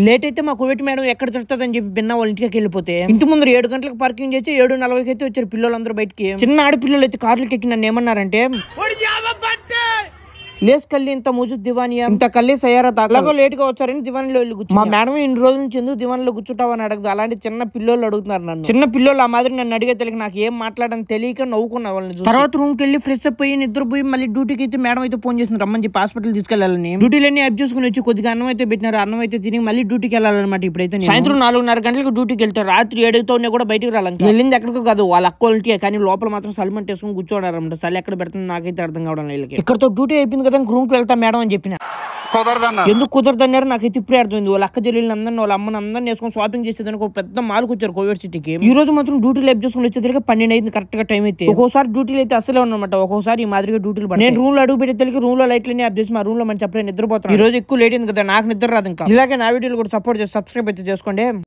Late అయితే మా Covid madam ఎక్కడ దొరుకుతుందని చెప్పి బిన్న వాళ్ళ ఇంటికి వెళ్ళిపోతే ఇంటి ముందు 7 గంటలకు పార్కింగ్ చేసి 7:40 అయితే వచ్చారు పిల్లలందరూ బయటికి. చిన్న ఆడపిల్లలు అయితే కార్లకి ఎక్కి నన్ను ఏమన్నారంటే, లేస్ కల్లి ఇంత మోజు దివానియా ఇంత కల్లి సయ్యారా తాగలాగో లేట్ గా వచ్చారని దివాన్లో వెళ్ళి కూర్చు. మా మేడం ఇన్ని రోజుల నుంచి ఎందుకు దివాన్లో కూర్చుంటావని అడగదు. అలాంటి చిన్న పిల్లలు అడుగుతున్నారు నన్ను. చిన్న పిల్లలు ఆ మాదిరి నన్ను అడిగే తెలియక నాకు ఏం మాట్లాడని తెలియక నవ్వుకున్నా వాళ్ళని. తర్వాత రూమ్ కి వెళ్ళి ఫ్రెష్ అప్ అయ్యి నిద్రపోయి మళ్ళీ డ్యూటీకి అయితే మేడం అయితే ఫోన్ చేసింది రమ్మని చెప్పి హాస్పిటల్ తీసుకెళ్లాలని. డ్యూటీలన్నీ అప్ చేసుకుని వచ్చి కొద్దిగా అన్నం అయితే పెట్టినారు. అన్నం అయితే తిని మళ్ళీ డ్యూటీకి వెళ్ళాలన్నమాట. ఇప్పుడైతే సాయంత్రం 4:30 గంటలకు డ్యూటీకి వెళ్తారు. రాత్రి 7 కూడా బయటకు రాలి. వెళ్ళింది ఎక్కడికో కాదు వాళ్ళ అక్కోళ్ళకి, కానీ లోపల మాత్రం సల్మంట్ వేసుకుని కూర్చోడారన్నమాట. చలి ఎక్కడ పెడుతుంది నాకైతే అర్థం కావడం వీళ్ళకి. ఇక్కడతో డ్యూటీ అయిపోయింది కదా రూమ్ కి వెళ్తా మేడం అని చెప్పిన. ఎందుకు కుదరదన్నారు నాకైతే ఇప్పుడే అర్థమైంది. వాళ్ళ అక్క చెల్లెళ్ళని అందరినీ వాళ్ళ అమ్మని అందరినీ వేసుకొని షాపింగ్ చేసేదానికి ఒక పెద్ద మాల్కి వచ్చారు కోవిడ్ సిటీకి. ఈ రోజు మాత్రం డ్యూటీ లైఫ్ చేసుకుని వచ్చేసరికి 12 అయింది కరెక్ట్ గా టైం అయితే. ఒక్కోసారి డ్యూటీలు అయితే అసలే ఉన్నమాట. ఒక్కోసారి ఈ మాదిరిగా డ్యూటీలు పడి నేను రూమ్ లో అడుగు పెట్టి తెలిసి రూమ్ లో లైట్లన్నీ ఆఫ్ చేసి మా రూమ్ లో మంచి అప్పుడే నిద్రపోతాను. ఈ రోజు ఎక్కువ లేట్ అయింది కదా, నాకు నిద్ర రాదు. ఇంకా ఇలాగే నా వీడియోలు కూడా సపోర్ట్ చేసి సబ్స్క్రైబ్ అయితే చేసుకోండి.